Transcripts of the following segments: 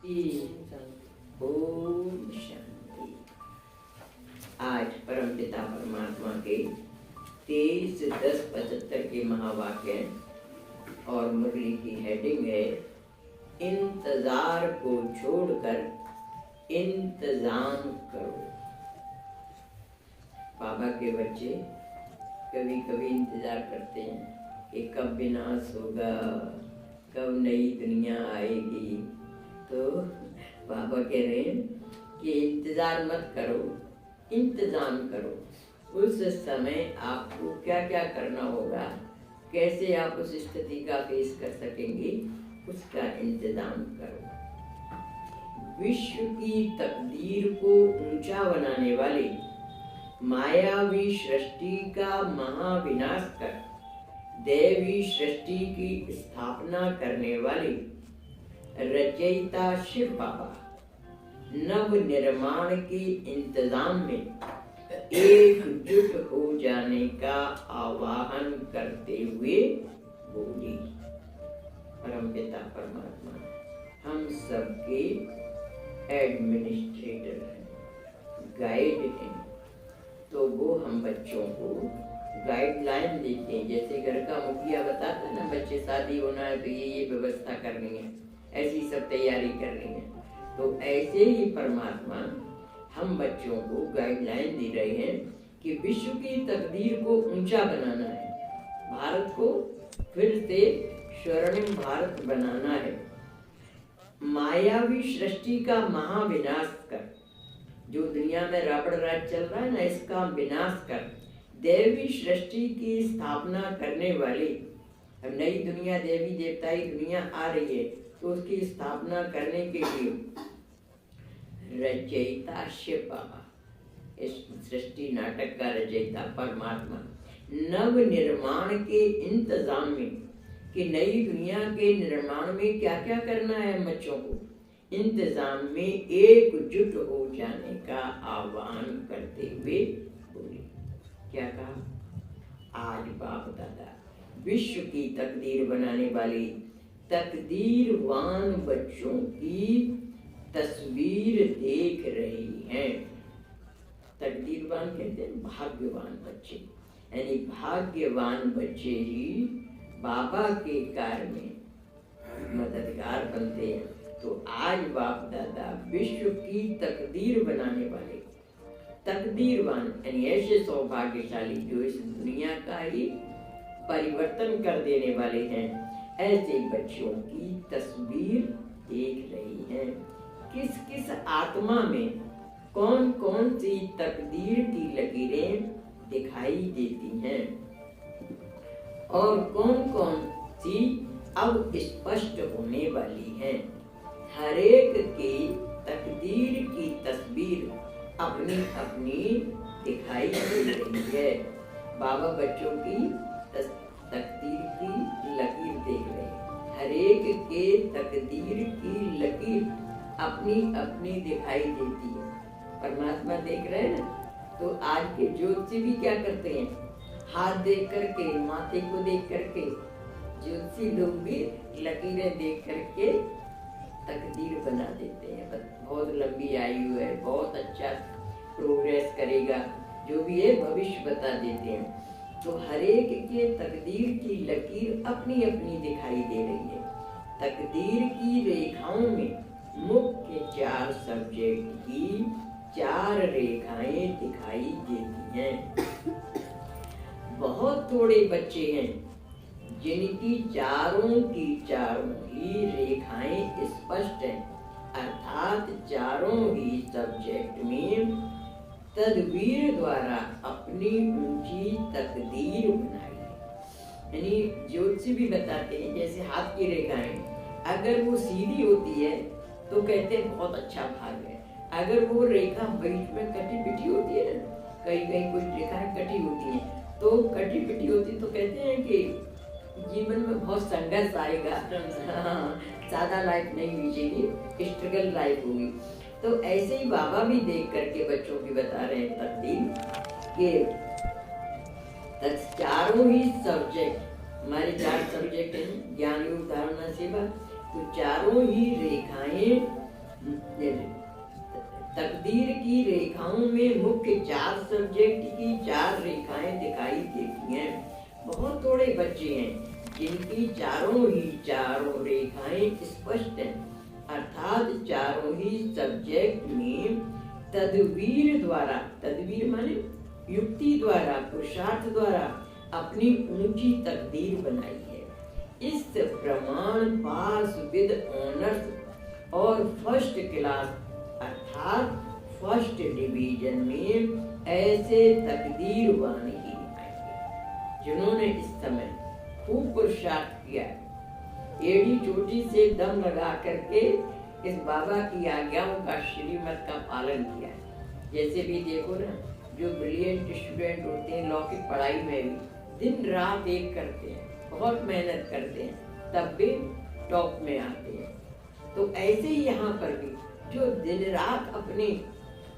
ओम शांति। आज परमपिता परमात्मा के 23/10/75 के महावाक्य और मुरली की हेडिंग है इंतजार को छोड़कर इंतजाम करो। बाबा के बच्चे कभी कभी इंतजार करते हैं कि कब विनाश होगा, कब नई दुनिया आएगी। तो बाबा कह रहे हैं कि इंतजार मत करो, इंतजाम करो। उस समय आपको क्या क्या करना होगा, कैसे आप उस स्थिति का फेस कर सकेंगे, उसका इंतजाम करो। विश्व की तकदीर को ऊंचा बनाने वाले मायावी सृष्टि का महाविनाश कर दैवी सृष्टि की स्थापना करने वाले रचयिता शिव बाबा नव निर्माण के इंतजाम में एकजुट हो जाने का आह्वान करते हुए बोले। परमपिता परमात्मा हम सबके एडमिनिस्ट्रेटर हैं, गाइड हैं। तो वो हम बच्चों को गाइडलाइन देते हैं। जैसे घर का मुखिया बताता है ना, बच्चे शादी होना है तो ये व्यवस्था करनी है, ऐसी सब तैयारी करनी है। तो ऐसे ही परमात्मा हम बच्चों को गाइडलाइन दे रहे हैं कि विश्व की तकदीर को ऊंचा बनाना है, भारत को फिर से स्वर्णिम भारत बनाना है। मायावी सृष्टि का महाविनाश कर, जो दुनिया में रावण राज चल रहा है ना, इसका विनाश कर देवी सृष्टि की स्थापना करने वाली नई दुनिया, देवी देवताई दुनिया आ रही है, तो उसकी स्थापना करने के लिए रचयिता शिव बाबा, इस सृष्टि नाटक का रचयिता परमात्मा नव निर्माण के इंतजाम में, कि नई दुनिया के निर्माण में क्या क्या करना है बच्चों को, इंतजाम में एकजुट हो जाने का आह्वान करते हुए बोले। क्या कहा? आज बाप दादा विश्व की तकदीर बनाने वाली तकदीरवान बच्चों की तस्वीर देख रही हैं। तकदीरवान कहते हैं भाग्यवान बच्चे, यानी भाग्यवान बच्चे ही बाबा के कार्य में मददगार बनते हैं। तो आज बाप दादा विश्व की तकदीर बनाने वाले तकदीरवान, यानी ऐसे सौभाग्यशाली जो इस दुनिया का ही परिवर्तन कर देने वाले हैं, ऐसे बच्चों की तस्वीर देख रही हैं। किस किस आत्मा में कौन कौन सी तकदीर की लकीरें दिखाई देती हैं और कौन कौन सी अब स्पष्ट होने वाली हैं। हर एक की तकदीर की तस्वीर अपनी अपनी दिखाई दे रही है। बाबा बच्चों की तकदीर की लकीर देख रहे हैं। हर एक के तकदीर की लकीर अपनी अपनी दिखाई देती है। परमात्मा देख रहे हैं ना। तो आज के ज्योतिषी भी क्या करते हैं, हाथ देख करके, माथे को देख करके, ज्योतिषी लोग भी लकीरें देख करके तकदीर बना देते हैं। बहुत लंबी आयु है, बहुत अच्छा प्रोग्रेस करेगा, जो भी है भविष्य बता देते हैं। तो हर एक के तकदीर की लकीर अपनी अपनी दिखाई दे रही है। तकदीर की रेखाओं में मुख्य 4 सब्जेक्ट की 4 रेखाएं दिखाई देती हैं। बहुत थोड़े बच्चे हैं जिनकी चारों की चारों ही रेखाएं स्पष्ट हैं, अर्थात चारों ही सब्जेक्ट में तदबीर द्वारा अपनी ऊंची तकदीर बनाई है। यानी ज्योतिषी भी बताते हैं, जैसे हाथ की रेखाएं अगर वो सीधी होती है तो कहते हैं बहुत अच्छा भाग है। अगर वो रेखा बीच में कटी पिटी होती है ना, कहीं कहीं कुछ रेखाएं कटी होती हैं, तो कटी पिटी होती तो कहते हैं कि जीवन में बहुत संघर्ष आएगा, सादा लाइफ नहीं बीतेगी, स्ट्रगल लाइफ होगी। तो ऐसे ही बाबा भी देख करके बच्चों की बता रहे हैं तकदीर के चारों ही सब्जेक्ट, हमारे 4 सब्जेक्ट हैं, ज्ञान योग धारणा सेवा, तो चारों ही रेखाएं तकदीर की रेखाओं में मुख्य 4 सब्जेक्ट की 4 रेखाएं दिखाई देती हैं। बहुत थोड़े बच्चे हैं जिनकी चारों रेखाएं स्पष्ट हैं, अर्थात चारों ही सब्जेक्ट में तदबीर द्वारा, तदबीर माने युक्ति द्वारा, पुरुषार्थ द्वारा अपनी ऊंची तकदीर बनाई है। इस प्रमाण पास विद ऑनर्स और फर्स्ट क्लास अर्थात फर्स्ट डिवीजन में ऐसे तकदीरवान ही आएंगे जिन्होंने इस समय खूब पुरुषार्थ किया, एड़ी चोटी से दम लगा करके इस बाबा की आज्ञाओं का, श्रीमत का पालन किया है। जैसे भी देखो ना, जो ब्रिलियंट स्टूडेंट होते हैं लौकिक पढ़ाई में भी दिन रात एक करते हैं, बहुत मेहनत करते हैं, तब भी टॉप में आते हैं। तो ऐसे ही यहाँ पर भी जो दिन रात अपने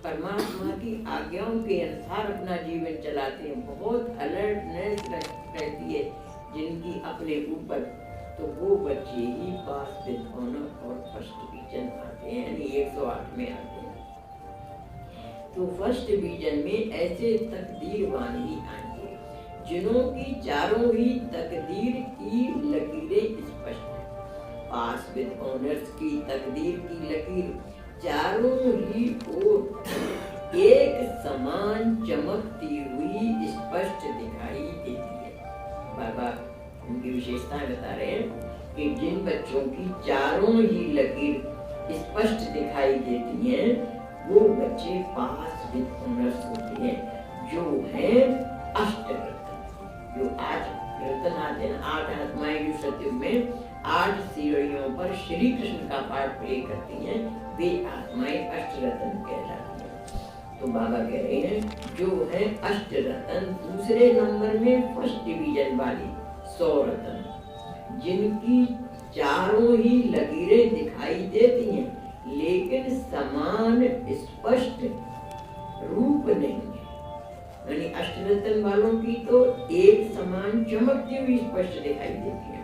परमात्मा की आज्ञाओं के अनुसार अपना जीवन चलाते हैं, बहुत अलर्टनेस रहती है जिनकी अपने ऊपर, तो वो बच्चे ही पास विद ऑनर और फर्स्ट डिवीजन आते हैं, यानी 108 में आते हैं। तो फर्स्ट डिवीजन में ऐसे तकदीरवान ही आएंगे जिन्हों की चारों ही तकदीर की लकीरें स्पष्ट हैं। पास विद ऑनर्स की तकदीर की लकीर चारों ही ओर एक समान चमकती हुई स्पष्ट दिखाई देती है। बाबा उनकी विशेषताएं बता रहे हैं कि जिन बच्चों की चारों ही लकीर स्पष्ट दिखाई देती हैं, वो बच्चे पास विद ऑनर्स होते हैं, जो है अष्टरत्न। जो आज रत्न आते हैं, 8 आत्माएं जो सतयुग में 8 सीढ़ियों पर श्री कृष्ण का पाठ प्ले करती हैं, वे आत्माएं अष्टरत्न कहलाती हैं। तो बाबा कह रहे हैं जो है अष्टरत्न, दूसरे नंबर में फर्स्ट डिवीजन वाली 100 रत्न, जिनकी चारों ही लकीरें दिखाई देती हैं लेकिन समान स्पष्ट रूप नहीं है। यानी अष्टरत्न वालों की तो एक समान चमकती हुई स्पष्ट दिखाई देती है,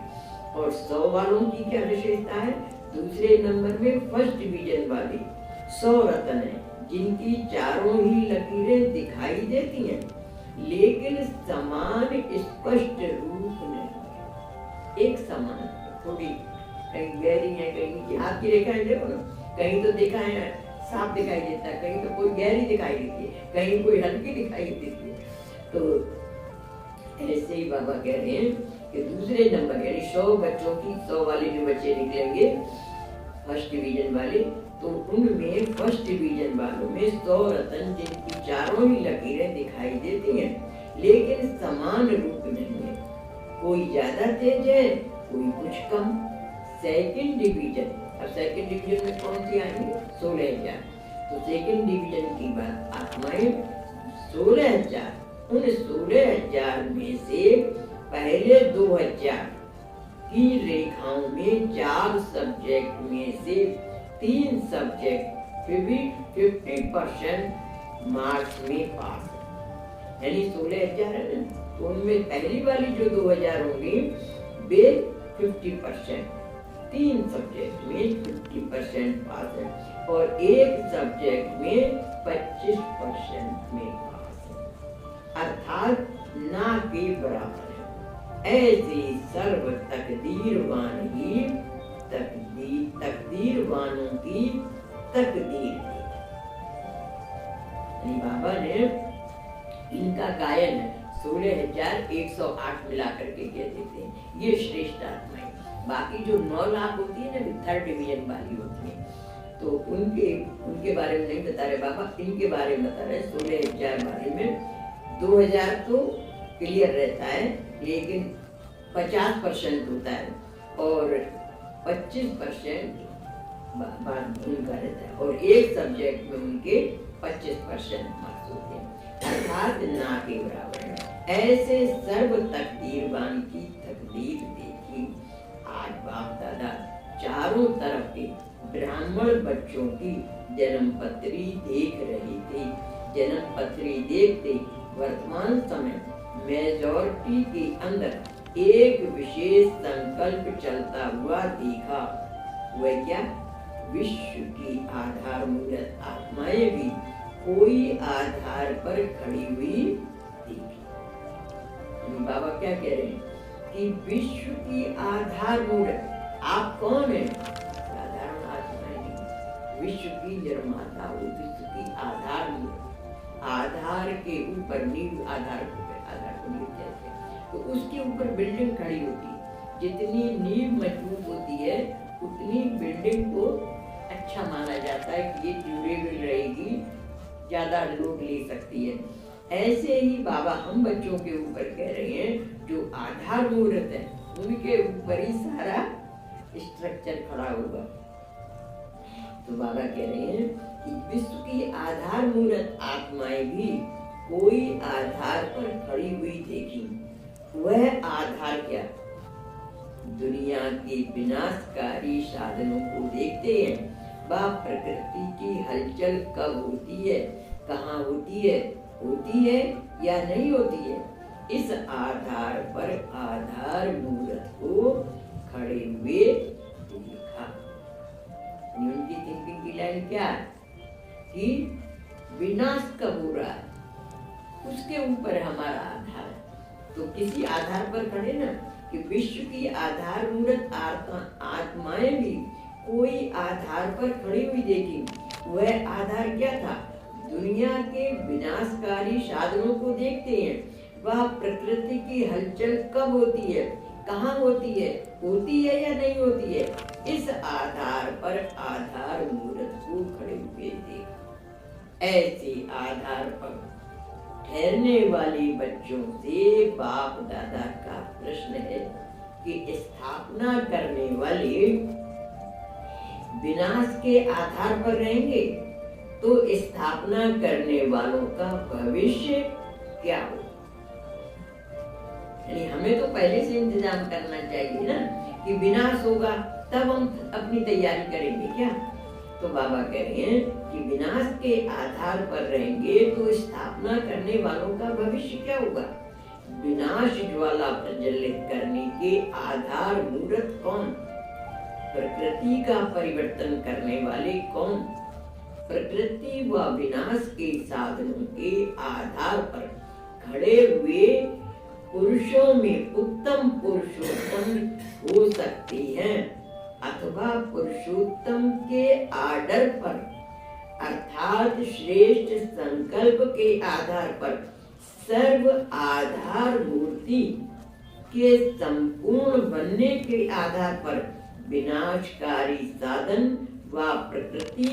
और 100 वालों की क्या विशेषता है? दूसरे नंबर में फर्स्ट डिवीजन वाली 100 रत्न है, जिनकी चारों ही लकीरें दिखाई देती हैं लेकिन समान स्पष्ट रूप नहीं। एक समान, थोड़ी कहीं गहरी है, कहीं हाथ की रेखाएं देखो ना, कहीं तो देखा है साफ दिखाई देता है, कहीं तो कोई गहरी दिखाई देती है, कहीं कोई हल्की दिखाई देती है। तो ऐसे ही बाबा कह रहे हैं कि दूसरे नंबर यानी 100 बच्चों की 100 वाले जो बच्चे निकलेंगे फर्स्ट डिवीजन वाले, तो उनमें फर्स्ट डिवीजन वालों में 100 रत्न जिनकी चारों ही लकीरें दिखाई देती हैं लेकिन समान रूप नहीं है, कोई ज्यादा तेज है कोई कुछ कम। सेकंड डिवीजन, अब सेकंड डिवीजन में कौन सी आएंगी? 16,000। तो सेकंड डिवीजन की बात, आत्माएं 16,000, उन 16,000 में से पहले 2,000 की रेखाओं में 4 सब्जेक्ट में से 3 सब्जेक्ट फिर भी 50% मार्क्स में पास है। यानी 16,000 है ना, तो उनमें पहली वाली जो 2,000 होंगी वे 50%, 3 सब्जेक्ट में 50% पास है, और एक सब्जेक्ट में 25% में पास है, अर्थात ना के बराबर है। ऐसे सर्व तकदीरवान ही तकदीरवानों की तकदीर है। बाबा ने इनका गायन 16,108 मिला करके कह देते हैं ये श्रेष्ठ आत्माएं। बाकी जो 9 लाख होती है ना, थर्ड डिवीजन वाली होती है, तो उनके बारे में नहीं बता रहे बाबा, इनके बारे में बता रहे। 16,000 वाले में 2,000 तो क्लियर रहता है लेकिन 50% होता है और 25% उनका रहता है, और एक सब्जेक्ट में उनके 25% मार्क्स होते हैं, अर्थात ना के बराबर है। ऐसे सर्व तकदीरवान की तकदीर देखी। आज बाप दादा चारों तरफ के ब्राह्मण बच्चों की जन्मपत्री देख रहे थे। जन्मपत्री देखते वर्तमान समय मेजॉरिटी के अंदर एक विशेष संकल्प चलता हुआ देखा। वह क्या? विश्व की आधार मूलत आत्माएं भी कोई आधार पर खड़ी हुई देखी। बाबा क्या कह रहे हैं कि विश्व की आधार मूलत आप कौन है? साधारण आत्माएं नहीं, विश्व की निर्माता हो, विश्व की आधार मूलत। आधार के ऊपर नींव, आधार को नींव कहते हैं, तो उसके ऊपर बिल्डिंग खड़ी होती है। जितनी नींव मजबूत होती है उतनी बिल्डिंग को अच्छा माना जाता है कि ये ड्यूरेबल रहेगी, ज्यादा लोड ले सकती है। ऐसे ही बाबा हम बच्चों के ऊपर कह रहे हैं जो आधार मूर्त है उनके ऊपर ही सारा स्ट्रक्चर खड़ा होगा। तो बाबा कह रहे हैं कि विश्व की आधार मूर्त आत्माएं भी कोई आधार पर खड़ी हुई देखी। वह आधार क्या? दुनिया के विनाशकारी साधनों को देखते हैं। वह प्रकृति की हलचल कब होती है, कहाँ होती है या नहीं होती है, इस आधार पर आधार मूर्त को खड़े हुए देखा। उनकी थिंकिंग की लाइन क्या है कि विनाश कब हो रहा है उसके ऊपर हमारा आधार है। तो किसी आधार पर खड़े ना कि विश्व की आधार मूर्त आत्माएं भी कोई आधार पर खड़ी हुई देखी। वह आधार क्या था? दुनिया के विनाशकारी साधनों को देखते हैं। वह प्रकृति की हलचल कब होती है, कहाँ होती है या नहीं होती है, इस आधार पर आधार मूर्त को खड़े हुए देखा। ऐसे आधार पर ठहरने वाले बच्चों से बाप दादा का प्रश्न है कि स्थापना करने वाले विनाश के आधार पर रहेंगे तो स्थापना करने वालों का भविष्य क्या हो? यानी हमें तो पहले से इंतजाम करना चाहिए ना कि विनाश होगा तब हम अपनी तैयारी करेंगे क्या? तो बाबा कह रहे हैं कि विनाश के आधार पर रहेंगे तो स्थापना करने वालों का भविष्य क्या होगा? विनाश ज्वाला प्रज्वलित करने के आधार मूर्त कौन? प्रकृति का परिवर्तन करने वाले कौन? प्रकृति व विनाश के साधनों के आधार पर खड़े हुए पुरुषों में उत्तम पुरुषोत्तम हो सकते हैं अथवा पुरुषोत्तम के आर्डर पर अर्थात श्रेष्ठ संकल्प के आधार पर सर्व आधार मूर्ति के संपूर्ण बनने के आधार पर विनाशकारी साधन व प्रकृति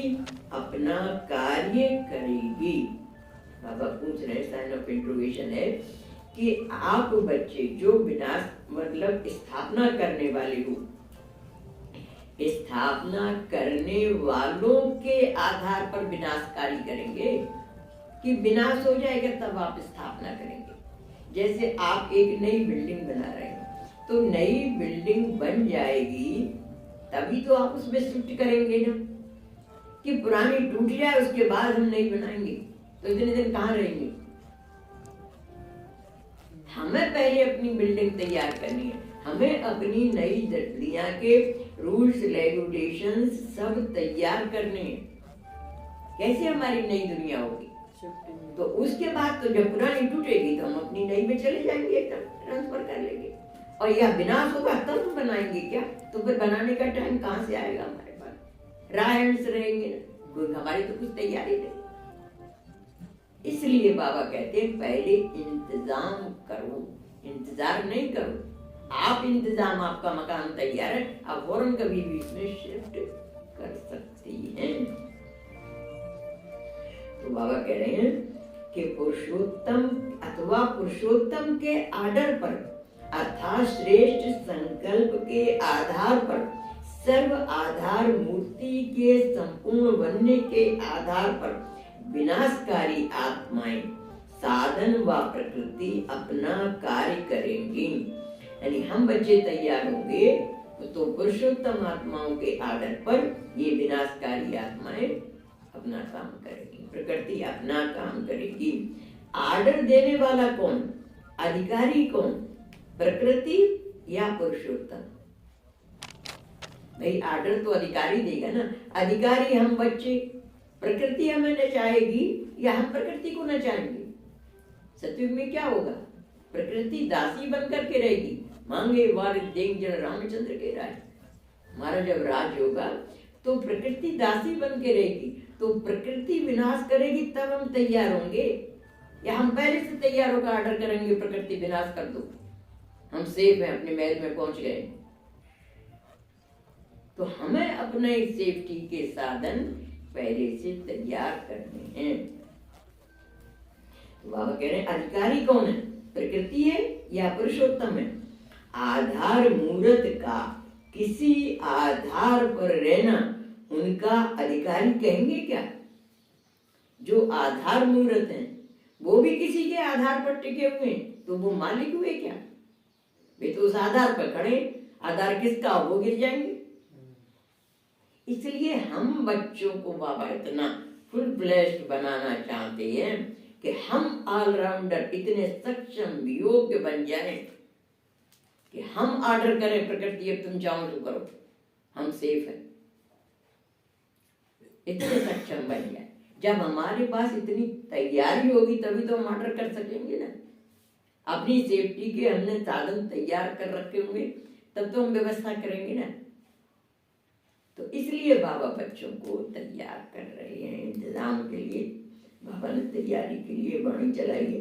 अपना कार्य करेगी। बाबा पूछ रहे साइन ऑफ इंट्रोगेशन है कि आप बच्चे जो विनाश मतलब स्थापना करने वाले हो, स्थापना करने वालों के आधार पर विनाशकारी करेंगे कि विनाश हो जाएगा तब आप स्थापना करेंगे। जैसे आप एक नई बिल्डिंग बना रहे हो तो नई बिल्डिंग बन जाएगी तभी तो आप उसमें शिफ्ट करेंगे ना, कि पुरानी टूट जाए उसके बाद हम नई बनाएंगे तो इतने दिन कहाँ रहेंगे? हमें पहले अपनी बिल्डिंग तैयार करनी है, हमें अपनी नई दुनिया के रूल्स रेगुलेशंस सब तैयार करने हैं। कैसे हमारी नई दुनिया होगी? तो उसके बाद तो जब पुरानी टूटेगी तो हम अपनी नई में चले जाएंगे, एकदम ट्रांसफर कर लेंगे। और यह विनाश होगा तब हम बनाएंगे क्या? तो फिर बनाने का टाइम कहाँ से आएगा हमारे पास? रायंस रहेंगे, हमारी तो कुछ तैयारी नहीं। इसलिए बाबा कहते हैं पहले इंतजाम करो, इंतजार नहीं करो। आप इंतजाम, आपका मकान तैयार है, आप फौरन कभी भी इसमें शिफ्ट कर सकती हैं। तो बाबा कह रहे हैं कि पुरुषोत्तम अथवा पुरुषोत्तम के आर्डर पर अर्थात श्रेष्ठ संकल्प के आधार पर सर्व आधार मूर्ति के संपूर्ण बनने के आधार पर विनाशकारी आत्माएं साधन व प्रकृति अपना कार्य करेंगी। यानी हम बच्चे तैयार होंगे तो पुरुषोत्तम आत्माओं के आर्डर पर ये विनाशकारी आत्माएं अपना काम करेगी, प्रकृति अपना काम करेगी। आर्डर देने वाला कौन? अधिकारी कौन? प्रकृति या पुरुषोत्तम? भाई आर्डर तो अधिकारी देगा ना, अधिकारी हम बच्चे, प्रकृति हमें नचाएगी या हम प्रकृति को नचाएंगे? सतयुग में क्या होगा? प्रकृति दासी बनकर के रहेगी, मांगे वार देख जन रामचंद्र के राय। हमारा जब राज होगा तो प्रकृति दासी बन के रहेगी, तो प्रकृति विनाश करेगी तब हम तैयार होंगे, या हम पहले से तैयार होकर ऑर्डर करेंगे प्रकृति विनाश कर दो, हम सेफ हैं, अपने महल में पहुंच गए। तो हमें अपने सेफ्टी के साधन पहले से तैयार करने हैं। तो बाबा कह रहे हैं अधिकारी कौन है? प्रकृति है या पुरुषोत्तम है? आधार मूर्त का किसी आधार पर रहना उनका अधिकारी कहेंगे क्या? जो आधार मूर्त हैं वो भी किसी के आधार पर टिके हुए हैं, तो वो मालिक हुए क्या? वे तो उस आधार पर खड़े, आधार किसका वो गिर जाएंगे। इसलिए हम बच्चों को बाबा इतना फुल ब्लेस्ड बनाना चाहते हैं कि हम ऑलराउंडर इतने सक्षम योग्य बन जाएं कि हम ऑर्डर करें प्रकृति अब तुम जाओ तो करो, हम सेफ है, इतने सक्षम बन जाए। जब हमारे पास इतनी तैयारी होगी तभी तो हम ऑर्डर कर सकेंगे ना। अपनी सेफ्टी के हमने साधन तैयार कर रखे होंगे तब तो हम व्यवस्था करेंगे ना। तो इसलिए बाबा बच्चों को तैयार कर रहे हैं इंतजाम के लिए। बाबा ने तैयारी के लिए वाणी चलाई है।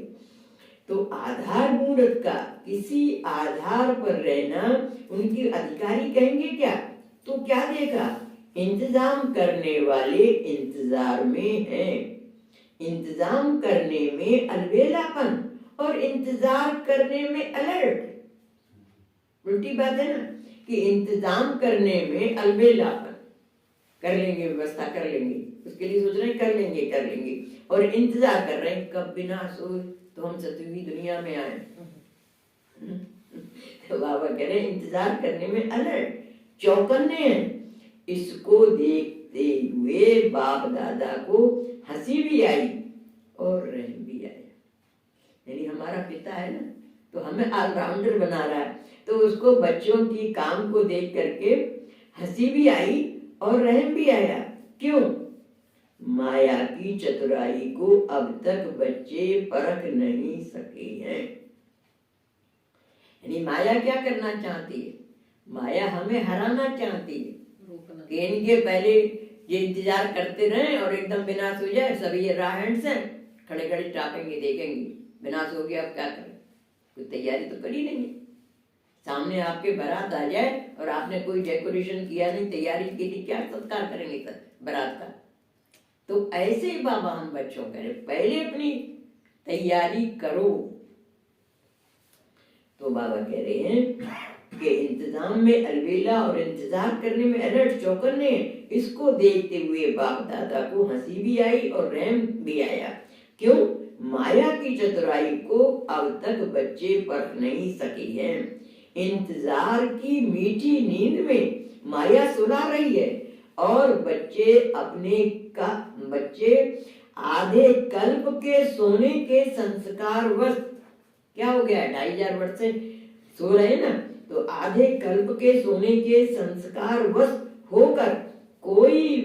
तो आधार मूर्त का किसी आधार पर रहना उनकी अधिकारी कहेंगे क्या? तो क्या देगा? इंतजाम करने वाले इंतजार में हैं, इंतजाम करने में अलबेलापन और इंतजार करने में अलर्ट। उल्टी बात है ना कि इंतजाम करने में अलबेलापन, कर लेंगे व्यवस्था कर लेंगे, उसके लिए सोच रहे हैं कर लेंगे, और इंतजार कर रहे हैं कब विनाश हो तो हम सतयुगी दुनिया में आए। तो बाबा कह रहे हैं इंतजार करने में अलर्ट, चौकन्ने हैं। इसको देखते हुए बाप दादा को हंसी भी आई और रहम भी आया। यानी हमारा पिता है ना, तो हमें ऑलराउंडर बना रहा है, तो उसको बच्चों की काम को देख करके हंसी भी आई और रहम भी आया। क्यों? माया की चतुराई को अब तक बच्चे परख नहीं सके हैं। यानी माया क्या करना चाहती है? माया हमें हराना चाहती है कि इनके पहले ये इंतजार करते रहें और एकदम विनाश हो जाए। सभी ये राहन से खड़े खड़े टापेंगे, देखेंगे विनाश हो गया, अब क्या करें? कोई तैयारी तो करी नहीं है। सामने आपके बारात आ जाए और आपने कोई डेकोरेशन किया नहीं, तैयारी की नहीं, क्या सत्कार करेंगे सर बारात का? तो ऐसे ही बाबा हम बच्चों करें, पहले अपनी तैयारी करो। तो बाबा कह रहे हैं कि इंतजाम में अलबेला और इंतजार करने में अलर्ट, चौकन्ने। इसको देखते हुए बाप दादा को हंसी भी आई और रहम भी आया। क्यों? माया की चतुराई को अब तक बच्चे परख नहीं सके हैं। इंतजार की मीठी नींद में माया सुला रही है और बच्चे आधे कल्प के सोने के संस्कार वश, क्या हो गया 2500 वर्ष से सो रहे ना, तो आधे कल्प के सोने के संस्कार वश होकर कोई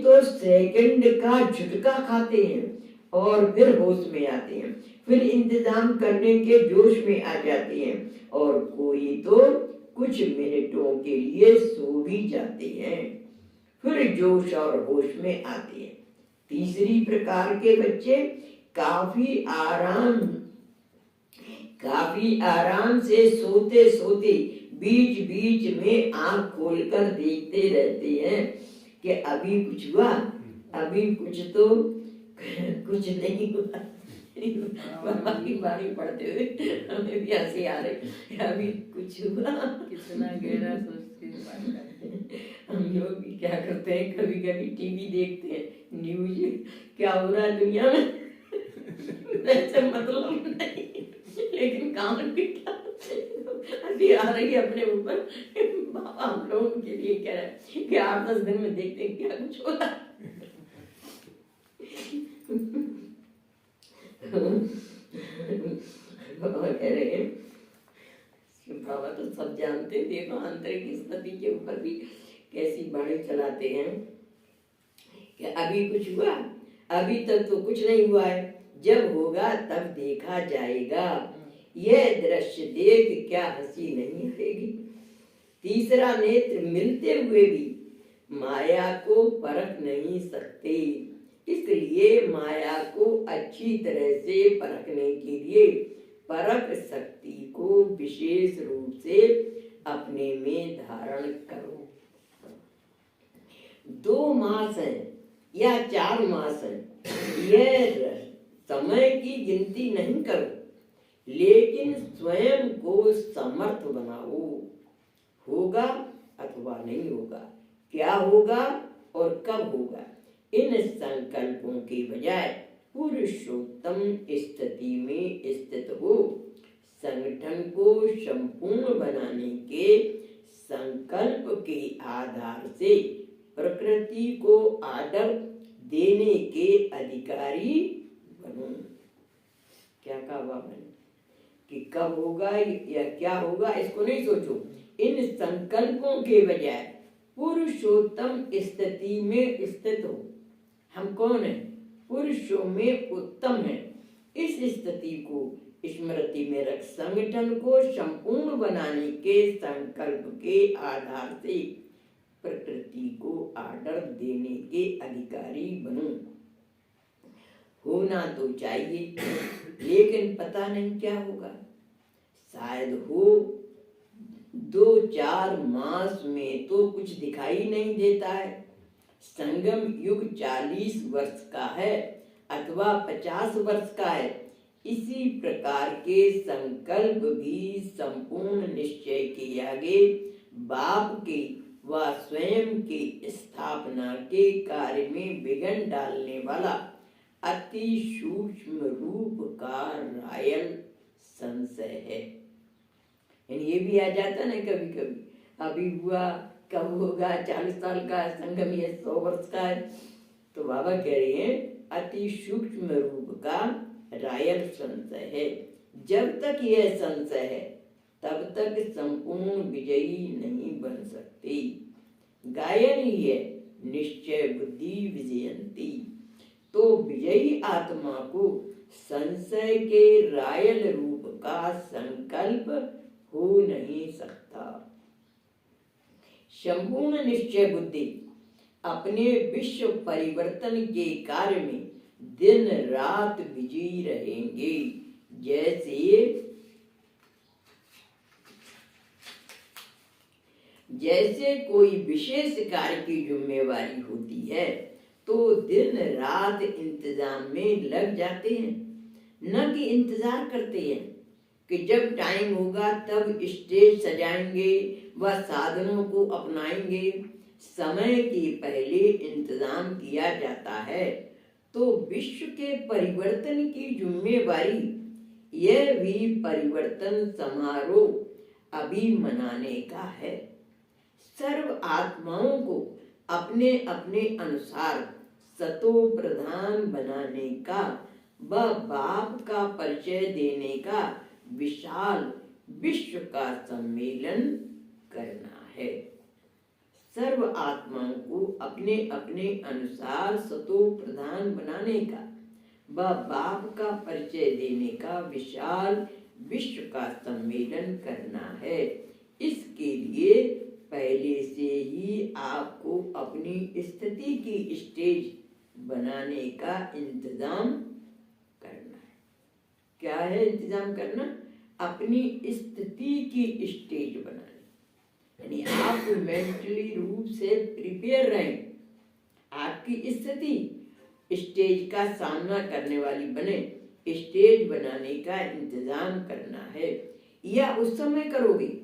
तो सेकंड का झटका खाते हैं और फिर होश में आते हैं, फिर इंतजाम करने के जोश में आ जाते हैं, और कोई तो कुछ मिनटों के लिए सो भी जाते हैं, फिर जोश और होश में आते हैं। तीसरी प्रकार के बच्चे काफी आराम से सोते सोते बीच बीच में आंख खोलकर देखते रहते हैं कि अभी कुछ हुआ, अभी कुछ तो कुछ नहीं हुआ। बाबा की बाणी पढ़ते हुए हमें भी हंसी आ रही, अभी कुछ हुआ। कितना गहरा सोचते हैं। हम लोग भी क्या करते हैं, कभी कभी टीवी देखते हैं, न्यूज क्या हो रहा है दुनिया में वैसे मतलब नहीं, लेकिन कान भी हंसी आ रही है अपने ऊपर। बाबा हम लोगों के लिए कह रहे हैं कि 8-10 दिन में देखते हैं क्या कुछ होता है। बाबा कह रहे हैं बाबा तो सब जानते, देखो आंतरिक स्थिति के ऊपर भी कैसी बाणी चलाते हैं कि अभी कुछ हुआ, अभी तक तो कुछ नहीं हुआ है, जब होगा तब देखा जाएगा, यह दृश्य देख क्या हंसी नहीं आएगी। तीसरा नेत्र मिलते हुए भी माया को परख नहीं सकते, इसलिए माया को अच्छी तरह से परखने के लिए परख शक्ति को विशेष रूप से अपने में धारण करो। 2 मास है या 4 मास है, यह समय की गिनती नहीं करो, लेकिन स्वयं को समर्थ बनाओ। होगा अथवा नहीं होगा, क्या होगा और कब होगा, इन संकल्पों के बजाय पुरुषोत्तम स्थिति में स्थित हो संगठन को संपूर्ण बनाने के संकल्प के आधार से प्रकृति को आदर देने के अधिकारी बनो। क्या कहा बाबा ने कि कब होगा या क्या होगा इसको नहीं सोचो, इन संकल्पों के बजाय पुरुषोत्तम स्थिति में स्थित हो। हम कौन है? पुरुषों में उत्तम है। इस स्थिति को स्मृति में रख संगठन को संपूर्ण बनाने के संकल्प के आधार से प्रकृति को आदर देने के अधिकारी बनो। होना तो चाहिए, लेकिन पता नहीं क्या होगा। शायद हो 2-4 मास में तो कुछ दिखाई नहीं देता है। संगम युग 40 वर्ष का है अथवा 50 वर्ष का है। इसी प्रकार के संकल्प भी संपूर्ण निश्चय के आगे बाप के व स्वयं के स्थापना के कार्य में विघ्न डालने वाला अति सूक्ष्म रूप का रायल संशय है। ये भी आ जाता ना कभी कभी, अभी हुआ कब होगा, 40 साल का संगम ये 100 वर्ष का है। तो बाबा कह रहे हैं अति सूक्ष्म रूप का रायल संशय है। जब तक यह संशय है तब तक संपूर्ण विजयी नहीं बन सकते। गायन ही है निश्चय बुद्धि विजयंती। तो विजयी आत्मा को संशय के रायल रूप का संकल्प हो नहीं सकता। संपूर्ण निश्चय बुद्धि अपने विश्व परिवर्तन के कार्य में दिन रात बिजी रहेंगे। जैसे कोई विशेष कार्य की जिम्मेवारी होती है तो दिन रात इंतजाम में लग जाते हैं, न कि इंतजार करते हैं कि जब टाइम होगा तब स्टेज सजाएंगे व साधनों को अपनाएंगे। समय के पहले इंतजाम किया जाता है। तो विश्व के परिवर्तन की जिम्मेवारी, यह भी परिवर्तन समारोह अभी मनाने का है। सर्व आत्माओं को अपने अपने अनुसार सतो प्रधान बनाने का व बाप का परिचय देने का विशाल विश्व का सम्मेलन करना है। सर्व आत्माओं को अपने अपने अनुसार सतो प्रधान बनाने का व बाप का परिचय देने का विशाल विश्व का सम्मेलन करना है। इसके लिए पहले से ही आपको अपनी स्थिति की स्टेज बनाने का इंतजाम करना है। क्या है इंतजाम करना? अपनी स्थिति की स्टेज बनानी, यानी आप मेंटली रूप से प्रिपेयर रहें। आपकी स्थिति स्टेज का सामना करने वाली बने, स्टेज बनाने का इंतजाम करना है। या उस समय करोगे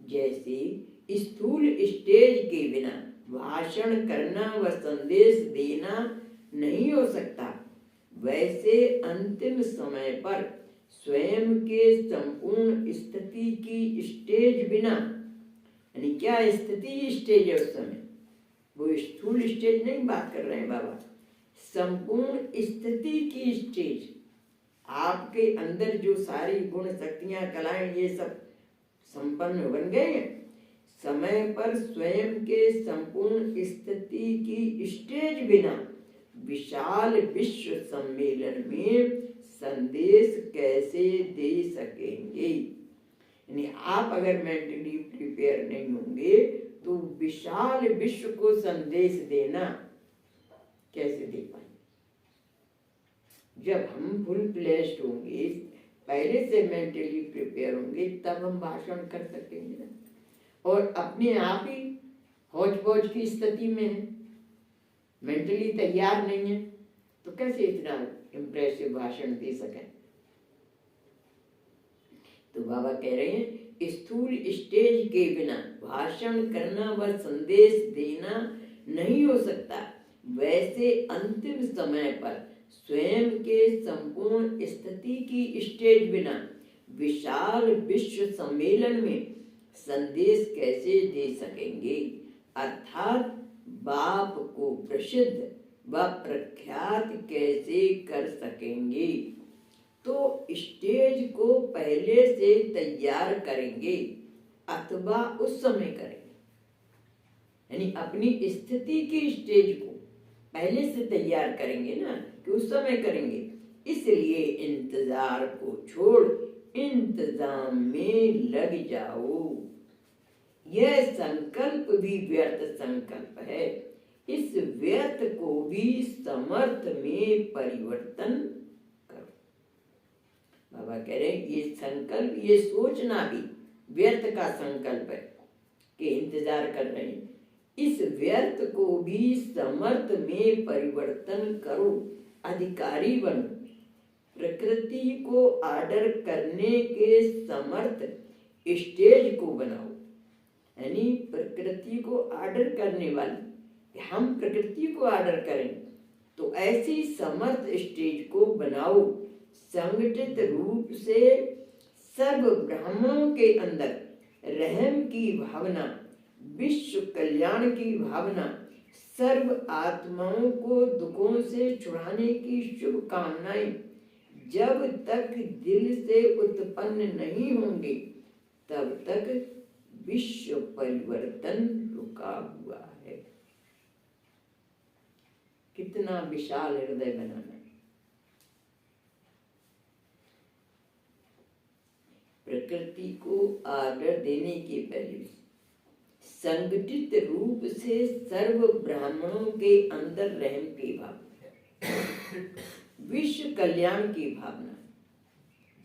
जैसे स्थूल स्टेज के बिना भाषण करना व संदेश देना नहीं हो सकता, वैसे अंतिम समय पर स्वयं के संपूर्ण स्थिति की स्टेज बिना, यानी क्या स्थिति स्टेज है उस समय, वो स्थूल स्टेज नहीं बात कर रहे हैं बाबा, संपूर्ण स्थिति की स्टेज। आपके अंदर जो सारी गुण शक्तियां कलाएं ये सब संपन्न बन गए हैं। समय पर स्वयं के संपूर्ण स्थिति की स्टेज बिना विशाल विश्व सम्मेलन में संदेश कैसे दे सकेंगे? यानी आप अगर मेंटली प्रिपेयर नहीं होंगे तो विशाल विश्व को संदेश देना कैसे दे पाएंगे? जब हम फुल प्लेस्ड होंगे, पहले से मेंटली प्रिपेयर होंगे, तब हम भाषण कर सकेंगे ना। और अपने आप ही हौज पौज की स्थिति में है, मेंटली तैयार नहीं है, तो कैसे इतना इम्प्रेसिव भाषण दे सकें? तो बाबा कह रहे हैं स्थूल स्टेज के बिना भाषण करना व संदेश देना नहीं हो सकता। वैसे अंतिम समय पर स्वयं के संपूर्ण स्थिति की स्टेज बिना विशाल विश्व सम्मेलन में संदेश कैसे दे सकेंगे? अर्थात बाप को प्रसिद्ध व प्रख्यात कैसे कर सकेंगे? तो स्टेज को पहले से तैयार करेंगे अथवा उस समय करेंगे। यानी अपनी स्थिति की स्टेज को पहले से तैयार करेंगे ना, कि उस समय करेंगे। इसलिए इंतजार को छोड़ इंतजाम में लग जाओ। यह संकल्प भी व्यर्थ संकल्प है। इस व्यर्थ को भी समर्थ में परिवर्तन करो। बाबा कह रहे हैं ये संकल्प, ये सोचना भी व्यर्थ का संकल्प है कि इंतजार कर रहे हैं। इस व्यर्थ को भी समर्थ में परिवर्तन करो। अधिकारी बनो। प्रकृति को आर्डर करने के समर्थ स्टेज को बनाओ। यानी प्रकृति को आर्डर करने वाली, हम प्रकृति को आर्डर करें तो ऐसी समर्थ स्टेज को बनाओ। संगठित रूप से सर्व ब्राह्मणों के अंदर रहम की भावना, विश्व कल्याण की भावना, सर्व आत्माओं को दुखों से छुड़ाने की शुभ कामनाएं जब तक दिल से उत्पन्न नहीं होंगे तब तक विश्व परिवर्तन रुका हुआ है। कितना विशाल हृदय बनाना। प्रकृति को आदर देने के पहले संगठित रूप से सर्व ब्राह्मणों के अंदर रहम की भावना, विश्व कल्याण की भावना,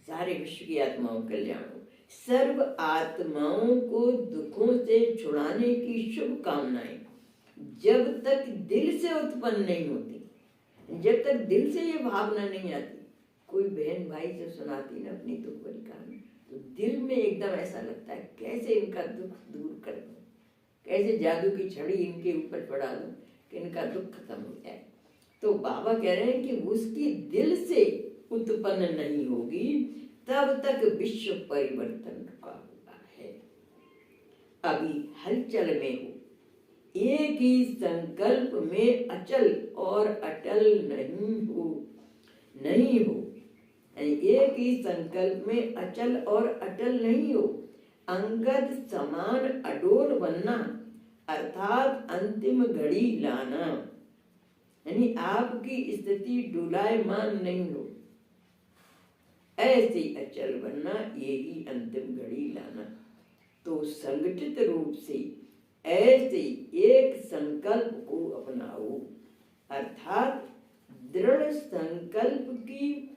सारे विश्व की आत्माओं कल्याण हो, सर्व आत्माओं को दुखों से छुड़ाने की शुभ कामनाएं जब तक दिल से उत्पन्न नहीं होती, जब तक दिल से ये भावना नहीं आती। कोई बहन भाई से सुनाती ना अपनी दुख भरी कहानी, तो दिल में एकदम ऐसा लगता है कैसे इनका दुख दूर कर दूं, कैसे जादू की छड़ी इनके ऊपर पड़ा दूं कि इनका दुख खत्म हो जाए। तो बाबा कह रहे हैं कि उसकी दिल से उत्पन्न नहीं होगी तब तक विश्व परिवर्तन रुका हुआ है। अभी हलचल में हो, एक ही संकल्प में अचल और अटल नहीं हो। एक ही संकल्प में अचल और अटल नहीं हो। अंगद समान अडोल बनना अर्थात अंतिम घड़ी लाना। यानी आपकी स्थिति डुलायमान नहीं हो, ऐसे अचल बनना, यही अंतिम घड़ी लाना। तो संगठित रूप से ऐसे एक संकल्प को अपनाओ, अर्थात दृढ़ संकल्प की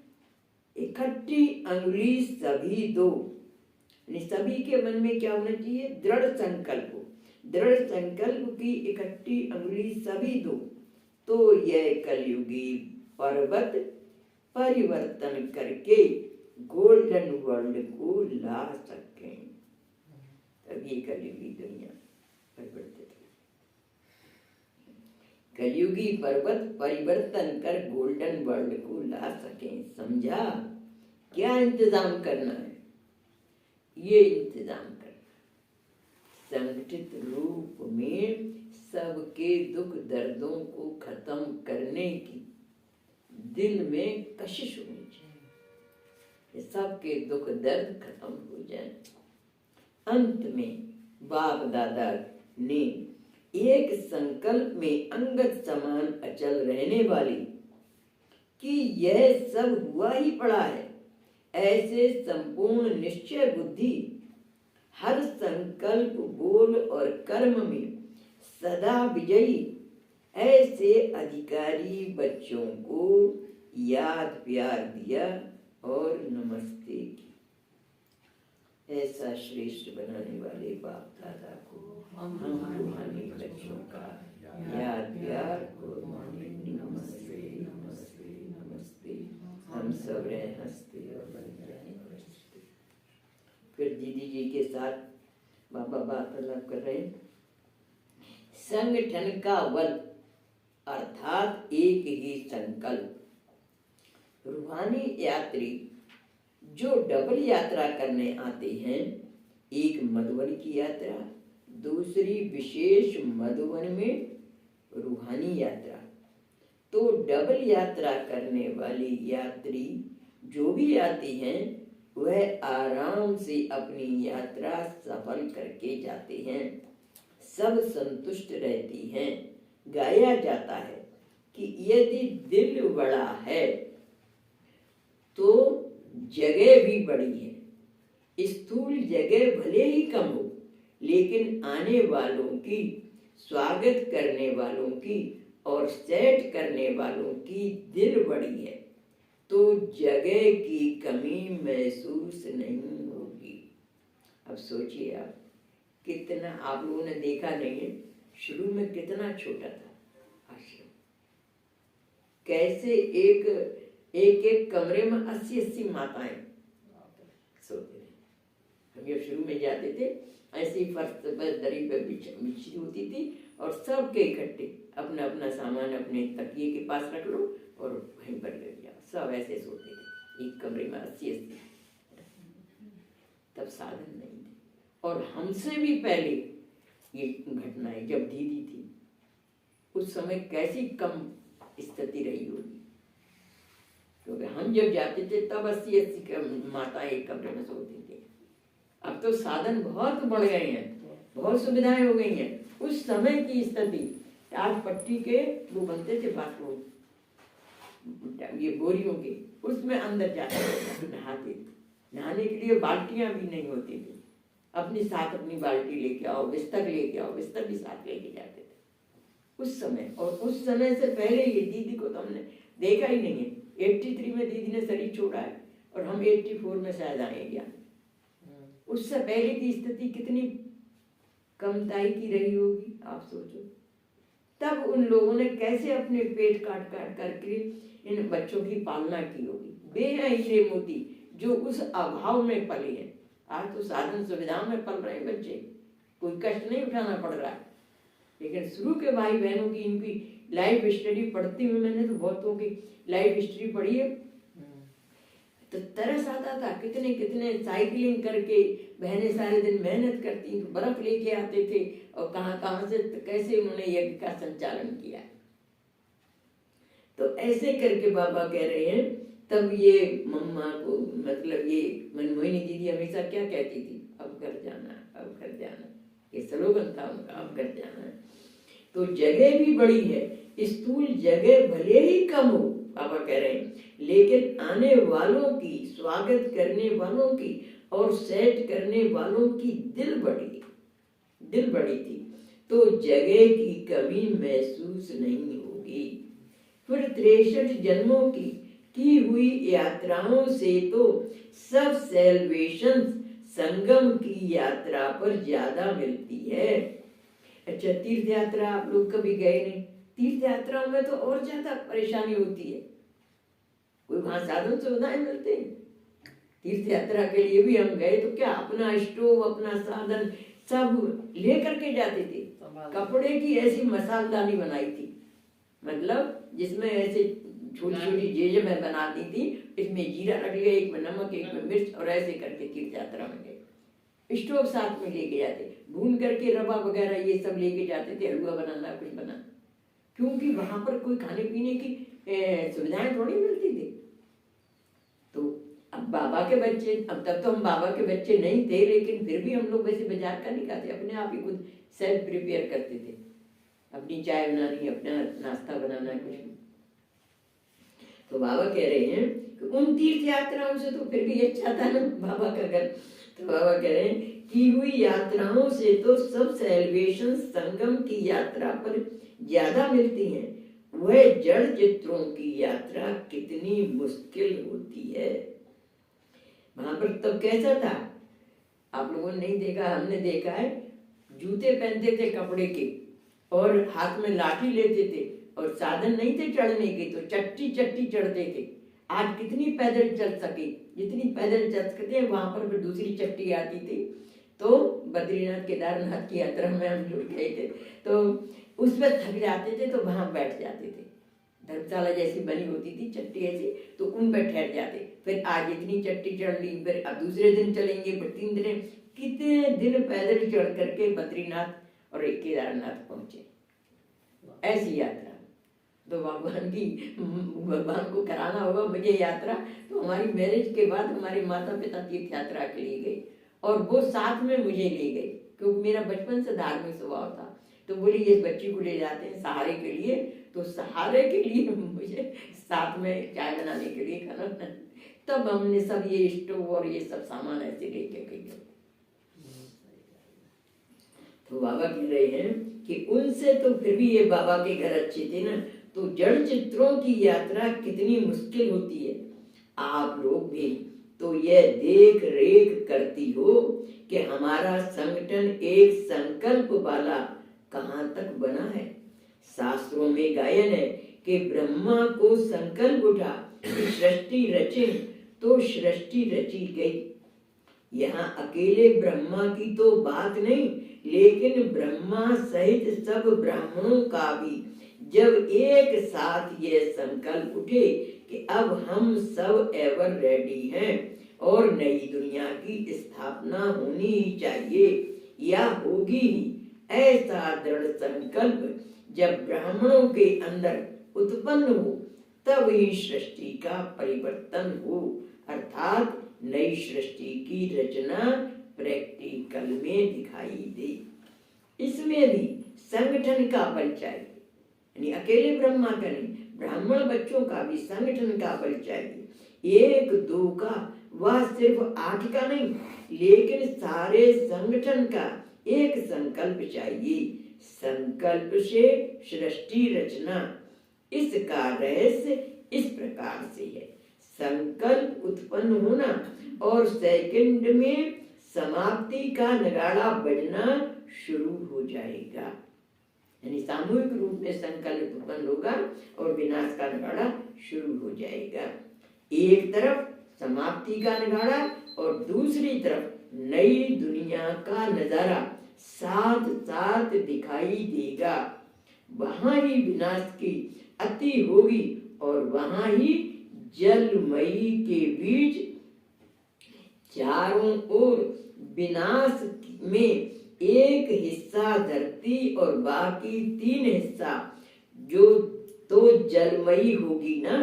इकट्ठी अंगुली सभी दो। सभी के मन में क्या होना चाहिए? दृढ़ संकल्प। दृढ़ संकल्प की इकट्ठी अंगुली सभी दो तो यह कलयुगी पर्वत परिवर्तन करके गोल्डन वर्ल्ड को ला सकें। तभी कलयुगी दुनिया परिवर्तित। कलयुगी पर्वत परिवर्तन कर गोल्डन वर्ल्ड को ला सकें। समझा? क्या इंतजाम करना है? ये इंतजाम करना, संगठित रूप में सबके दुख दर्दों को खत्म करने की दिल में कशिश होनी चाहिए, सबके दुख दर्द खत्म हो जाए। अंत में बाप दादा ने एक संकल्प में अंगत समान अचल रहने वाली कि यह सब हुआ ही पड़ा है, ऐसे संपूर्ण निश्चय बुद्धि हर संकल्प बोल और कर्म में सदा विजयी ऐसे अधिकारी बच्चों को याद प्यार दिया और नमस्ते की। ऐसा श्रेष्ठ बनाने वाले बाप दादा को हम रूहानी बच्चों का याद प्यार और नमस्ते नमस्ते नमस्ते। हम सब रहे हंसते और बन जाए हंसते। फिर दीदी जी के साथ बाबा वार्तालाप कर रहे हैं। संगठन का बल अर्थात एक ही संकल्प। रूहानी यात्री जो डबल यात्रा करने आते हैं, एक मधुबन की यात्रा, दूसरी विशेष मधुबन में रूहानी यात्रा, तो डबल यात्रा करने वाली यात्री जो भी आती हैं वह आराम से अपनी यात्रा सफल करके जाते हैं। सब संतुष्ट रहती हैं। गाया जाता है कि यदि दिल बड़ा है तो जगह भी बड़ी है। स्थूल जगह भले ही कम हो, लेकिन आने वालों की, स्वागत करने वालों की और सेट करने वालों की दिल बड़ी है, तो जगह की कमी महसूस नहीं होगी। अब सोचिए आप, कितना आप लोगों ने देखा नहीं है, शुरू में कितना छोटा था आश्रम, कैसे एक कमरे में 80-80 माताएं सोते थे। हम जब शुरू में जाते थे ऐसे ही फर्श पर दरी पर बिछी होती थी और सबके इकट्ठे अपना अपना सामान अपने तकिए के पास रख लो और वहीं पर गिर जाओ, सब ऐसे सोते थे एक कमरे में 80-80। तब साधन नहीं थे। और हमसे भी पहले ये घटनाएं जब दीदी थी उस समय कैसी कम स्थिति रही होगी, क्योंकि हम जब जाते थे तब 80-80 माताएं एक कमरे में सोती थी। अब तो साधन बहुत बढ़ गए हैं, बहुत सुविधाएं हो गई हैं। उस समय की स्थिति, टाट पट्टी के वो बनते थे बाथरूम, ये बोरियों के, उसमें अंदर जाते नहाते थे। नहाने के लिए बाल्टियां भी नहीं होती थी, अपनी साथ अपनी बाल्टी लेके आओ, बिस्तर लेके आओ, बिस्तर भी साथ लेके जाते थे उस समय। और उस समय से पहले ये दीदी को तो हमने देखा ही नहीं है। 83 में दीदी ने शरीर छोड़ा है और हम 84 में शायद आएंगे। उससे पहले की स्थिति कितनी कमताई की रही होगी, आप सोचो। तब उन लोगों ने कैसे अपने पेट काट काट करके इन बच्चों की पालना की होगी। वे हैं हीरे मोती जो उस अभाव में पले हैं। आज तो साधन सुविधाओं में पल रहे बच्चे, कोई कष्ट नहीं उठाना पड़ रहा है। लेकिन शुरू के भाई बहनों की इनकी लाइफ स्टडी पढ़ती हुई, मैंने तो बहुतों की लाइफ हिस्ट्री पढ़ी है, तो तरस आता था। कितने कितने साइकिलिंग करके बहनें सारे दिन मेहनत करती, बर्फ लेके आते थे और कहाँ कहाँ से कैसे उन्होंने यज्ञ का संचालन किया। तो ऐसे करके बाबा कह रहे हैं। तब ये मम्मा को, मतलब ये मनमोहिनी दीदी हमेशा क्या कहती थी, अब घर जाना, अब घर जाना, ये स्लोगन था उनका, अब घर जाना। तो जगह भी बड़ी है, स्थूल जगह भले ही कम हो, बाबा कह रहे हैं, लेकिन आने वालों की, स्वागत करने वालों की और सेट करने वालों की दिल बड़ी थी, तो जगह की कमी महसूस नहीं होगी। फिर 63 जन्मों की हुई यात्राओं से तो सब सेल्वेशन संगम की यात्रा पर ज्यादा मिलती है। अच्छा, तीर्थ यात्रा आप लोग कभी गए नहीं? तीर्थ यात्राओं में तो और ज्यादा परेशानी होती है, कोई वहां साधन सुविधाएं मिलते हैं। तीर्थ यात्रा के लिए भी हम गए तो क्या अपना स्टोव, अपना साधन सब ले करके जाते थे। कपड़े की ऐसी मसालदानी बनाई थी, मतलब जिसमें ऐसे छोटी छोटी जेज में बनाती थी, इसमें जीरा रख लिया, एक में नमक, एक में मिर्च, और ऐसे करके तीर्थ यात्रा में गए। स्टोव साथ में लेके जाते, भून करके रवा वगैरह ये सब लेके जाते थे, हलवा बनाना, कुछ बनाना, क्योंकि वहां पर कोई खाने पीने की सुविधाएं थोड़ी मिलती थी। तो अब बाबा के बच्चे, अब तब तो हम बाबा के बच्चे नहीं थे, लेकिन फिर भी हम लोग वैसे बाजार का नहीं खाते, अपने आप ही खुद सेल्फ प्रिपेयर करते थे, अपनी चाय बनानी, अपना नाश्ता बनाना, कुछ भी। तो बाबा कह रहे हैं कि उन तीर्थ यात्राओं से तो फिर भी अच्छा था ना बाबा का घर। तो बाबा कह रहे हैं की हुई यात्राओं से तो सब सेलिब्रेशन संगम की यात्रा पर ज्यादा मिलती हैं, वह जड़ चित्रों की यात्रा कितनी मुश्किल होती है। वहां पर तब कैसा था, आप लोगों ने नहीं देखा, हमने देखा है, जूते पहनते थे कपड़े के और हाथ में लाठी लेते थे और साधन नहीं थे चढ़ने के, तो चट्टी चट्टी चढ़ते थे। आज कितनी पैदल चल सके, जितनी पैदल चल सकते हैं वहां पर दूसरी चट्टी आती थी। तो बद्रीनाथ केदारनाथ की यात्रा में हम लोग गए थे, तो उस पर थक जाते थे तो वहां बैठ जाते थे, धर्मशाला जैसी बनी होती थी चट्टी ऐसी, तो उन पर ठहर जाते। फिर आज इतनी चट्टी चढ़ ली, फिर अब दूसरे दिन चलेंगे, फिर 3 दिन, कितने दिन पैदल चढ़ करके बद्रीनाथ और केदारनाथ पहुंचे। ऐसी यात्रा तो भगवान को कराना होगा मुझे यात्रा। तो हमारी मैरिज के बाद हमारे माता पिता तीर्थ यात्रा के लिए गए और वो साथ में मुझे ले गए, क्योंकि मेरा बचपन से धार्मिक स्वभाव था। तो बोली इस बच्ची को ले जाते हैं सहारे के लिए, तो सहारे के लिए मुझे साथ में चाय बनाने के लिए खाना बनाना, तब हमने सब ये स्टोव और ये सब सामान ऐसे लेके गए। तो बाबा कह रहे हैं कि उनसे तो फिर भी ये बाबा के घर अच्छे थे ना, तो जड़ चित्रों की यात्रा कितनी मुश्किल होती है। आप लोग भी तो यह देख रेख करती हो कि हमारा संगठन एक संकल्प वाला कहाँ तक बना है। शास्त्रों में गायन है कि ब्रह्मा को संकल्प उठा कि सृष्टि रचे, तो सृष्टि रची गई। यहाँ अकेले ब्रह्मा की तो बात नहीं, लेकिन ब्रह्मा सहित सब ब्राह्मणों का भी जब एक साथ यह संकल्प उठे कि अब हम सब एवर रेडी हैं और नई दुनिया की स्थापना होनी ही चाहिए या होगी ही, ऐसा दृढ़ संकल्प जब ब्राह्मणों के अंदर उत्पन्न हो, तब ही सृष्टि का परिवर्तन हो, अर्थात नई सृष्टि की रचना प्रैक्टिकल में दिखाई दे। इसमें भी संगठन का बल चाहिए, यानी अकेले ब्रह्मा का नहीं, ब्राह्मण बच्चों का भी संगठन का बल चाहिए। 1 2 का, वह सिर्फ 8 का नहीं, लेकिन सारे संगठन का एक संकल्प चाहिए। संकल्प से सृष्टि रचना, इसका रहस्य इस प्रकार से है। संकल्प उत्पन्न होना और सेकंड में समाप्ति का नगाड़ा बजना शुरू हो जाएगा, यानी सामूहिक रूप में संकल्प उत्पन्न होगा और विनाश का नगाड़ा शुरू हो जाएगा। एक तरफ समाप्ति का नगाड़ा और दूसरी तरफ नई दुनिया का नजारा साथ साथ दिखाई देगा। वहां ही विनाश की अति होगी और वहां ही जलमयी के बीच चारों ओर विनाश में एक हिस्सा धरती और बाकी 3 हिस्सा जो तो जलमयी होगी ना,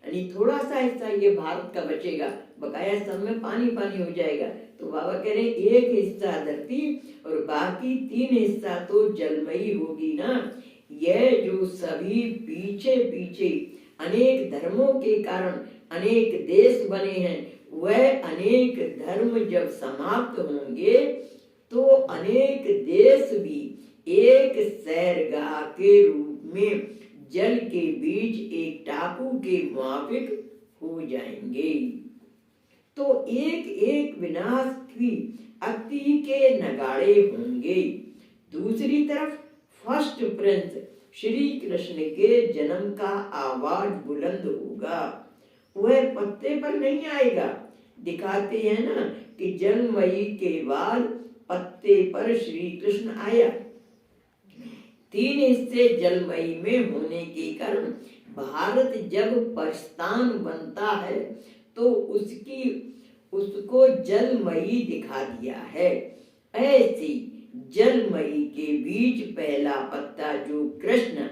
यानी थोड़ा सा हिस्सा ये भारत का बचेगा, बकाया सब में पानी पानी हो जाएगा। तो बाबा कह रहे एक हिस्सा धरती और बाकी 3 हिस्सा तो जलमयी होगी ना। यह जो सभी पीछे पीछे अनेक धर्मों के कारण अनेक देश बने हैं, वह अनेक धर्म जब समाप्त होंगे तो अनेक देश भी एक सैरगाह के रूप में जल के बीच एक टापू के माफिक हो जाएंगे। तो एक एक विनाश की अति के नगाड़े होंगे। दूसरी तरफ फर्स्ट प्रिंस श्री कृष्ण के जन्म का आवाज बुलंद होगा। वह पत्ते पर नहीं आएगा, दिखाते हैं ना कि जलमयी के बाद पत्ते पर श्री कृष्ण आया। 3 हिस्से जलमयी में होने के कारण भारत जब पाकिस्तान बनता है तो उसको जलमयी दिखा दिया है। ऐसी जलमयी के बीच पहला पत्ता जो कृष्ण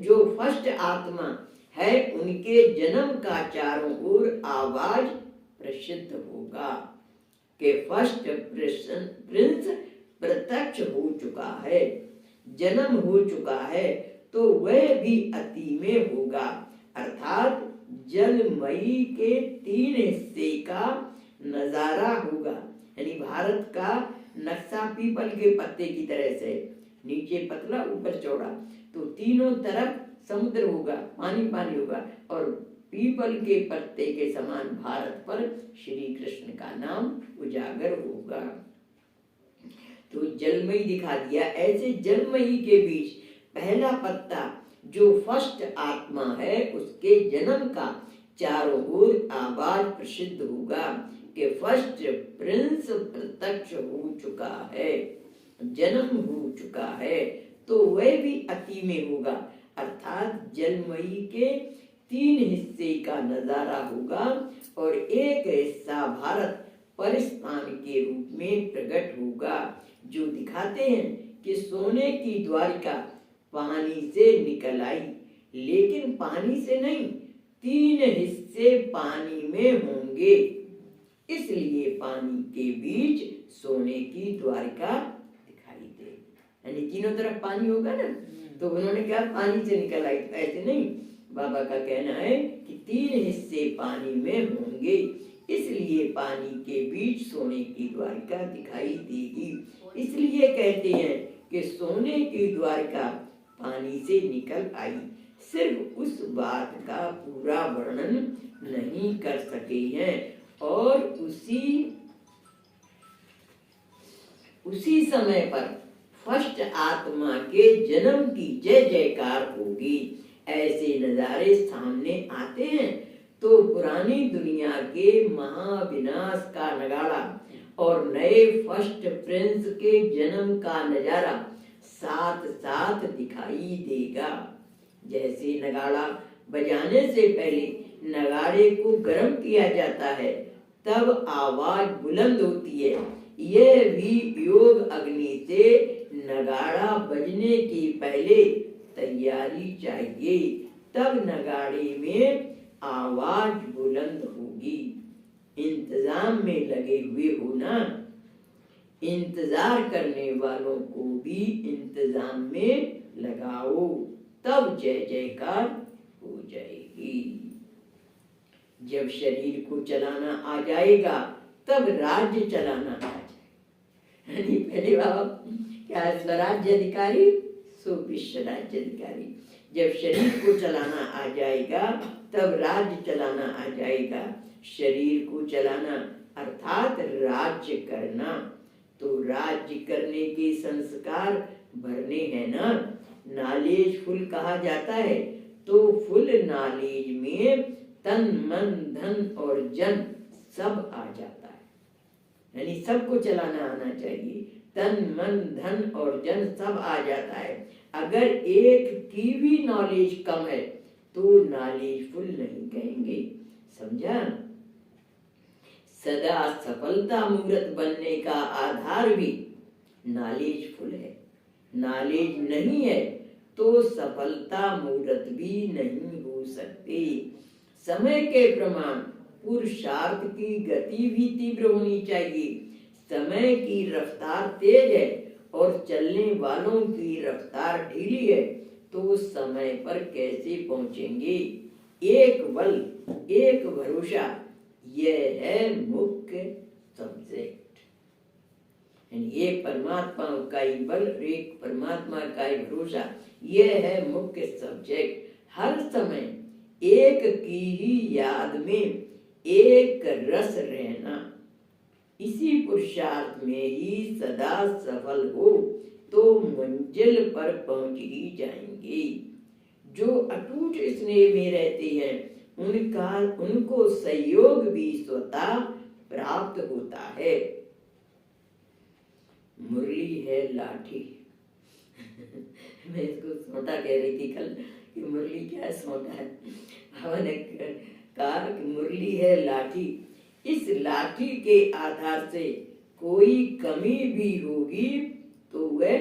जो फर्स्ट आत्मा है उनके जन्म का चारों ओर आवाज प्रसिद्ध होगा कि फर्स्ट प्रिंस प्रत्यक्ष हो चुका है, जन्म हो चुका है, तो वह भी अति में होगा। अर्थात जलमयी के 3 हिस्से का नजारा होगा। यानी भारत का नक्शा पीपल के पत्ते की तरह से, नीचे पतला ऊपर चौड़ा, तो तीनों तरफ समुद्र होगा, पानी पानी होगा, और पीपल के पत्ते के समान भारत पर श्री कृष्ण का नाम उजागर होगा। तो जलमयी दिखा दिया। ऐसे जलमयी के बीच पहला पत्ता जो फर्स्ट आत्मा है, उसके जन्म का चारों ओर आवाज प्रसिद्ध होगा कि फर्स्ट प्रिंस प्रत्यक्ष हो चुका है, जन्म हो चुका है, तो वह भी अति में होगा। अर्थात जलमयी के 3 हिस्से का नजारा होगा और एक हिस्सा भारत परिस्थान के रूप में प्रकट होगा, जो दिखाते हैं कि सोने की द्वारिका पानी से निकल आई, लेकिन पानी से नहीं, 3 हिस्से पानी में होंगे, इसलिए पानी के बीच सोने की द्वारिका दिखाई दे। यानी तीनों तरफ पानी होगा ना, तो उन्होंने क्या पानी से निकल आई, ऐसे नहीं। बाबा का कहना है कि 3 हिस्से पानी में होंगे, इसलिए पानी के बीच सोने की द्वारिका दिखाई देगी। इसलिए कहते हैं कि सोने की द्वारिका पानी से निकल आई। सिर्फ उस बात का पूरा वर्णन नहीं कर सके हैं, और उसी समय पर फर्स्ट आत्मा के जन्म की जय जयकार होगी। ऐसे नजारे सामने आते हैं तो पुरानी दुनिया के महाविनाश का नगाड़ा और नए फर्स्ट प्रिंस के जन्म का नजारा साथ साथ दिखाई देगा। जैसे नगाड़ा बजाने से पहले नगाड़े को गर्म किया जाता है, तब आवाज बुलंद होती है। यह भी योग अग्नि से नगाड़ा बजने की पहले तैयारी चाहिए, तब नगाड़े में आवाज बुलंद होगी। इंतजाम में लगे हुए हो ना, इंतजार करने वालों को भी इंतजाम में लगाओ, तब जय जयकार हो जाएगी। जब शरीर को चलाना आ जाएगा, तब राज्य चलाना आ जाएगा। यानी पहले बाबा क्या स्वराज्य अधिकारी, सो विश्व राज्य अधिकारी। जब शरीर को चलाना आ जाएगा, तब राज्य चलाना आ जाएगा। शरीर को चलाना अर्थात राज्य करना, तो राज्य करने के संस्कार भरने हैं ना। नॉलेज फुल कहा जाता है, तो फुल नॉलेज में तन मन धन और जन सब आ जाता है। यानी सबको चलाना आना चाहिए, तन मन धन और जन सब आ जाता है। अगर एक की भी नॉलेज कम है तो नॉलेज फुल नहीं कहेंगे, समझा। सदा सफलता मूर्त बनने का आधार भी नॉलेज फुल है। नॉलेज नहीं है तो सफलता मूर्त भी नहीं हो सकती। समय के प्रमाण पुरुषार्थ की गति भी तीव्र होनी चाहिए। समय की रफ्तार तेज है और चलने वालों की रफ्तार ढीली है, तो समय पर कैसे पहुंचेंगे। एक बल एक भरोसा, यह है मुख्य सब्जेक्ट। यानी एक परमात्मा का ही बल, एक परमात्मा का ही भरोसा, यह है मुख्य सब्जेक्ट। हर समय एक की ही याद में एक रस रहना, इसी पुरुषार्थ में ही सदा सफल हो तो मंजिल पर पहुंच ही जाएंगे। जो अटूट स्नेह में रहते हैं उनको सहयोग भी स्वतः प्राप्त होता है। मुरली है लाठी मैं इसको सोटा कह रही थी कल कि मुरली क्या है, सोटा है। हमने कहा कि मुरली है लाठी, इस लाठी के आधार से कोई कमी भी होगी तो वह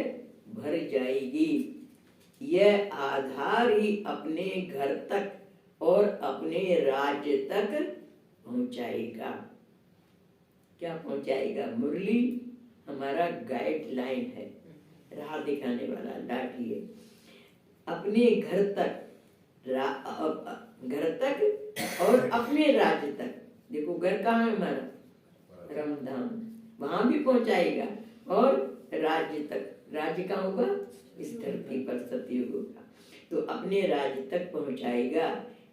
भर जाएगी। यह आधार ही अपने घर तक और अपने राज्य तक पहुंचाएगा। क्या पहुंचाएगा? मुरली हमारा गाइडलाइन है, राह दिखाने वाला लाठी है। अपने घर तक और अपने राज्य तक। देखो घर कहाँ है हमारा? परमधाम, वहां भी पहुंचाएगा। और राज्य तक, राज्य कहाँ होगा? इस धरती पर सतयुग होगा। तो अपने राज्य तक पहुंचाएगा,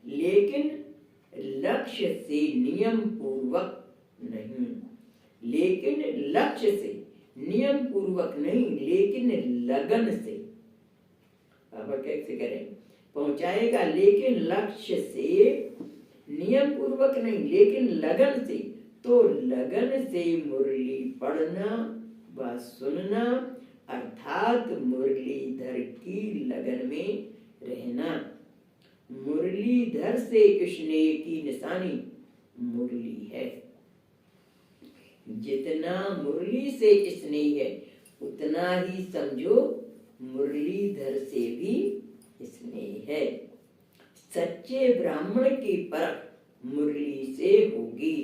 लेकिन लक्ष्य से नियम पूर्वक नहीं। लेकिन लक्ष्य से नियम पूर्वक नहीं, लेकिन लगन से। बाबा कैसे करें? पहुंचाएगा लेकिन लक्ष्य से, नियम पूर्वक नहीं लेकिन लगन से। तो लगन से मुरली पढ़ना व सुनना, अर्थात मुरलीधर की लगन में रहना। मुरलीधर से स्नेह की निशानी मुरली है। जितना मुरली से स्नेह है, उतना ही समझो मुरलीधर से भी स्नेह है। सच्चे ब्राह्मण की परख मुरली से होगी।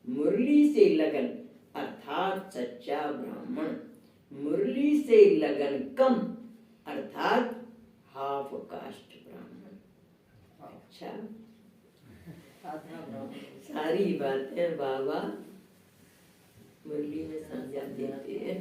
मुरली से लगन अर्थात सच्चा ब्राह्मण, मुरली से लगन कम अर्थात हाफ कास्ट ब्राह्मण। अच्छा, सारी बातें बाबा मुरली में समझा देते हैं।